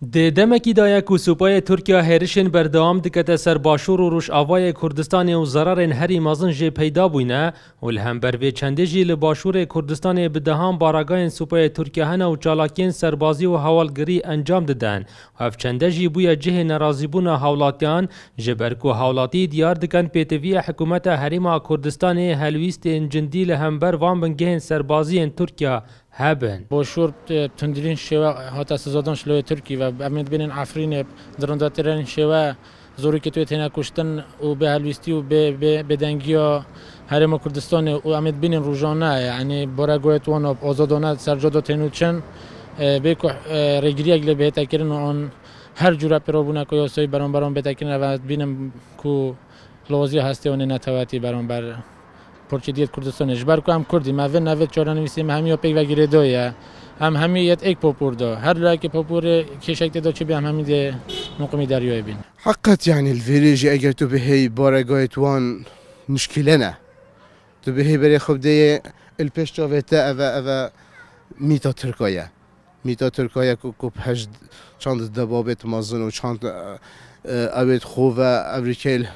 د دمکی دایه کو سوپای ترکیه هرشن بردام دکته سر باشور و روش آوای کردستان و ضررن هری مازن جه پیدا بوینه و لهم بروی چنده جی لباشور کردستان بدهان باراگاین سوپای ترکیه هنه و چالاکین سربازی و حوالگری انجام دادن و اف چنده جی بویا جه نرازی بونا حولاتیان جبرکو حولاتی دیار دکن پیتوی حکومت هریما کردستان هلویست انجندی لهم بر وان بنگهن سربازی ترکیه هبن باشور تندرین شوا هات سزادان شلوی ترکی و امید بین عفرین درنداترین شوا زوری که توی تنها کشتن و به هلویستی و به دنگیا هرم کردستان و امید بین روزانه یعنی برای وان آزادانه سرجاده تنوچن به که رگیری اگه به تکرین آن هر جوره پرابونه که یاسای برام به تکرین و بینم که لوازی هستی و نتواتی برام پرچدیت کردستان اجبار کو هم کردی ما نوید چهاران ویسیم همیو پیک و گیره دویه هم همیت ایک پاپور دا هر لایک پاپور کشکت دا چه هم همین نقمی دریای بین حقت يعني الفيريجي اگر تو بهي بارگايت وان مشكلة نه تو بهي بري خب دي البشتوفيتا اوا ميتا تركايا كوب هجد چاند دبابت مازن و چاند اوید خوبه افریکیل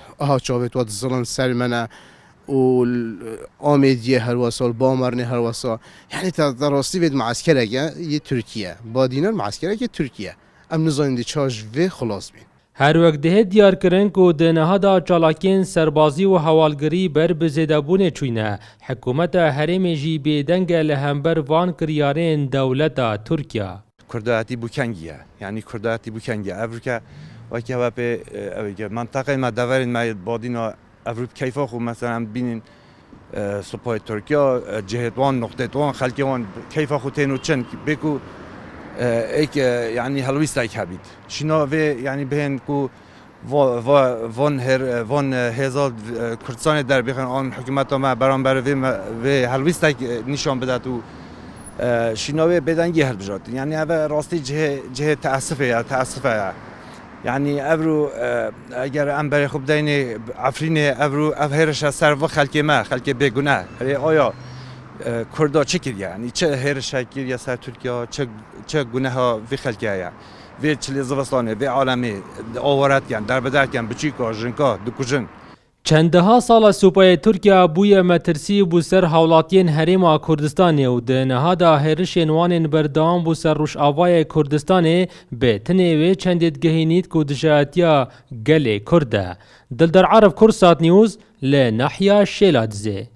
چاوید واد ظلم سر منه و آمیدیه هر واسال بامرنه هر واسا یعنی تا دراستی بید معسکر یه ترکیه با دینار معسکر که ترکیه ام نزاین دی چاج و خلاص بین هر وقت ده دیار کرن کو د نهادا چالاکین سربازی و حوالگری بر بزیدابونه چوینه حکومت هرم جی بدنگ لهمبر وان کریارین دولت ترکیه کرداتی بوکنگیه یعنی کرداتی بوکنگیه افریقا و که و به منطقه ما دورین ما بادینا افروب کیفا خو مثلا بینین سپاه ترکیه جهتوان نقطه‌وان خلکیوان کیفا خو تینو چن بکو ایک یعنی هلویست ایک هبید شینا و یعنی بهن کو وان هزار کردستان در بخن آن حکومت ما برام بر و هلویست ایک نشان بده تو شینا و بدنگی هر بجات یعنی اوه راستی جه تأسفه يعني ابرو اگر ام برای خوب دین عفرین ابرو هرش سر و خلک بگونه آیا کردا چه کرد یعنی چه هرش کرد سر ترکیه چه گونه ها وی خلکیه وی چلی زوستانه وی عالمی آورد کن در بدر کن بچیکا جنکا دکوجن چندها سال سوپای ترکیه بوی مترسی بو سر حولاتین هرم کردستان و د نهادا هرشین وانین بردام بو سر روش آوای کردستان به تنوی چندید گهینید کو دجاتیا گل کرده دل در عرب کرسات نیوز لنحیا شیلادزه